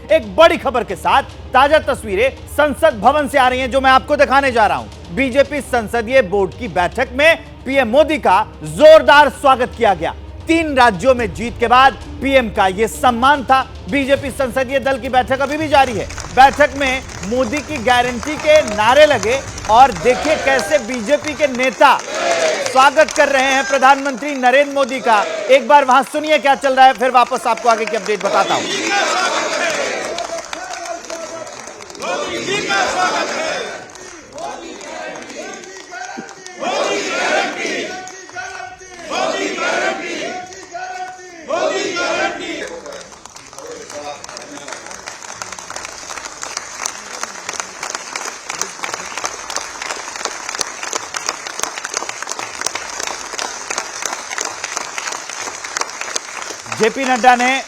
एक बड़ी खबर के साथ ताजा तस्वीरें संसद भवन से आ रही हैं, जो मैं आपको दिखाने जा रहा हूं। बीजेपी संसदीय बोर्ड की बैठक में पीएम मोदी का जोरदार स्वागत किया गया। 3 राज्यों में जीत के बाद पीएम का यह सम्मान था। बीजेपी संसदीय दल की बैठक अभी भी जारी है। बैठक में मोदी की गारंटी के नारे लगे और देखिए कैसे बीजेपी के नेता स्वागत कर रहे हैं प्रधानमंत्री नरेंद्र मोदी का। एक बार वहां सुनिए क्या चल रहा है, फिर वापस आपको आगे की अपडेट बताता हूं। जेपी नड्डा ने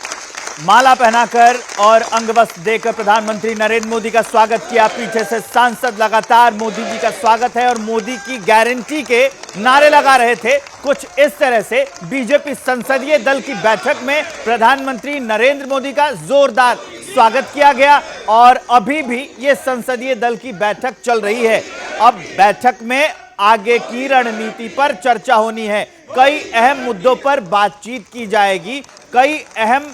माला पहनाकर और अंगवस्त्र देकर प्रधानमंत्री नरेंद्र मोदी का स्वागत किया। पीछे से सांसद लगातार मोदी जी का स्वागत है और मोदी की गारंटी के नारे लगा रहे थे। कुछ इस तरह से बीजेपी संसदीय दल की बैठक में प्रधानमंत्री नरेंद्र मोदी का जोरदार स्वागत किया गया और अभी भी ये संसदीय दल की बैठक चल रही है। अब बैठक में आगे की रणनीति पर चर्चा होनी है। कई अहम मुद्दों पर बातचीत की जाएगी, कई अहम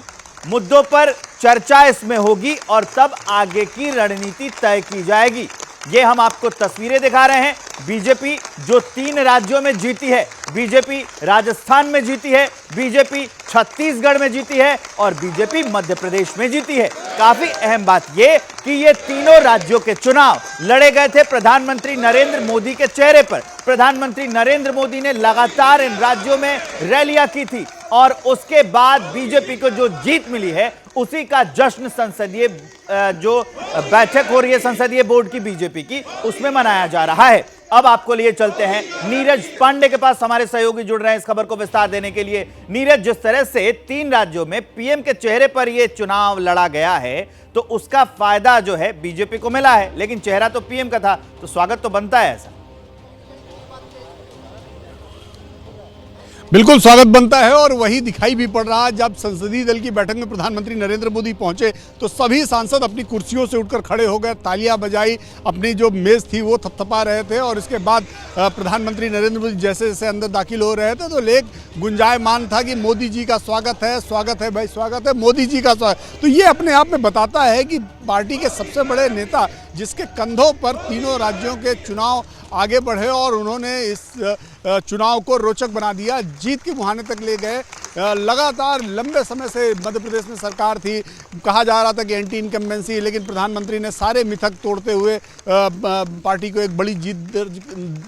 मुद्दों पर चर्चा इसमें होगी और तब आगे की रणनीति तय की जाएगी। ये हम आपको तस्वीरें दिखा रहे हैं। बीजेपी जो 3 राज्यों में जीती है, बीजेपी राजस्थान में जीती है, बीजेपी छत्तीसगढ़ में जीती है और बीजेपी मध्य प्रदेश में जीती है। काफी अहम बात यह कि ये तीनों राज्यों के चुनाव लड़े गए थे प्रधानमंत्री नरेंद्र मोदी के चेहरे पर। प्रधानमंत्री नरेंद्र मोदी ने लगातार इन राज्यों में रैलियां की थी और उसके बाद बीजेपी को जो जीत मिली है उसी का जश्न संसदीय जो बैठक हो रही है संसदीय बोर्ड की बीजेपी की, उसमें मनाया जा रहा है। अब आपको लिए चलते हैं नीरज पांडे के पास, हमारे सहयोगी जुड़ रहे हैं इस खबर को विस्तार देने के लिए। नीरज, जिस तरह से 3 राज्यों में पीएम के चेहरे पर यह चुनाव लड़ा गया है तो उसका फायदा जो है बीजेपी को मिला है, लेकिन चेहरा तो पीएम का था, तो स्वागत तो बनता है ऐसा। बिल्कुल स्वागत बनता है और वही दिखाई भी पड़ रहा है। जब संसदीय दल की बैठक में प्रधानमंत्री नरेंद्र मोदी पहुंचे तो सभी सांसद अपनी कुर्सियों से उठकर खड़े हो गए, तालियां बजाई, अपनी जो मेज थी वो थपथपा रहे थे और इसके बाद प्रधानमंत्री नरेंद्र मोदी जैसे जैसे अंदर दाखिल हो रहे थे तो लेख गुंजायमान था कि मोदी जी का स्वागत है भाई, स्वागत है मोदी जी का स्वागत। तो ये अपने आप में बताता है कि पार्टी के सबसे बड़े नेता जिसके कंधों पर तीनों राज्यों के चुनाव आगे बढ़े और उन्होंने इस चुनाव को रोचक बना दिया, जीत के मुहाने तक ले गए। लगातार लंबे समय से मध्य प्रदेश में सरकार थी, कहा जा रहा था कि एंटी इनकम्बेंसी, लेकिन प्रधानमंत्री ने सारे मिथक तोड़ते हुए पार्टी को एक बड़ी जीत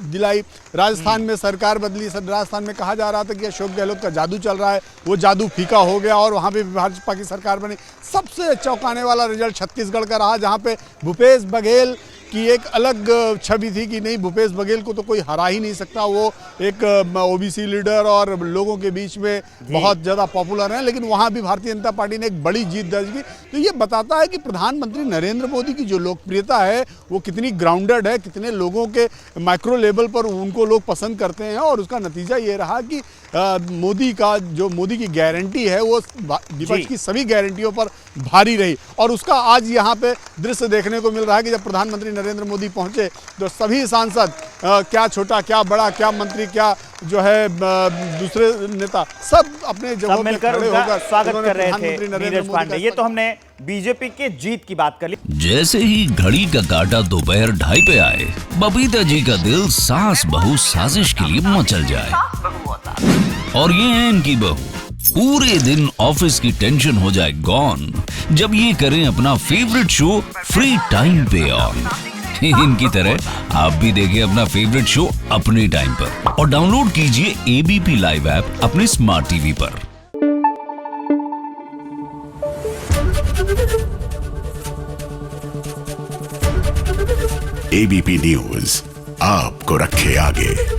दिलाई। राजस्थान में सरकार बदली, राजस्थान में कहा जा रहा था कि अशोक गहलोत का जादू चल रहा है, वो जादू फीका हो गया और वहाँ पे भाजपा की सरकार बनी। सबसे चौंकाने वाला रिजल्ट छत्तीसगढ़ का रहा, जहाँ पे भूपेश बघेल की एक अलग छवि थी कि नहीं, भूपेश बघेल को तो कोई हरा ही नहीं सकता, वो एक ओबीसी लीडर और लोगों के बीच में बहुत ज़्यादा पॉपुलर है, लेकिन वहाँ भी भारतीय जनता पार्टी ने एक बड़ी जीत दर्ज की। तो ये बताता है कि प्रधानमंत्री नरेंद्र मोदी की जो लोकप्रियता है वो कितनी ग्राउंडेड है, कितने लोगों के माइक्रो लेवल पर उनको लोग पसंद करते हैं और उसका नतीजा ये रहा कि मोदी की गारंटी है वो विपक्ष की सभी गारंटियों पर भारी रही और उसका आज यहाँ पे दृश्य देखने को मिल रहा है कि जब प्रधानमंत्री नरेंद्र मोदी पहुंचे तो सभी सांसद, क्या छोटा क्या बड़ा, क्या मंत्री, क्या जो है दूसरे नेता, सब अपने जगहों पर खड़े होकर स्वागत कर रहे थे नीरज पांडे। ये तो हमने बीजेपी के जीत की बात कर ली। जैसे ही घड़ी का काटा दोपहर 2:30 पे आए, बबीता जी का दिल सास बहू साजिश के लिए मचल जाए और ये है इनकी बहू, पूरे दिन ऑफिस की टेंशन हो जाए गॉन जब ये करें अपना फेवरेट शो फ्री टाइम पे ऑन। इनकी तरह आप भी देखिए अपना फेवरेट शो अपने टाइम पर और डाउनलोड कीजिए एबीपी लाइव ऐप अपने स्मार्ट टीवी पर। एबीपी न्यूज आपको रखे आगे।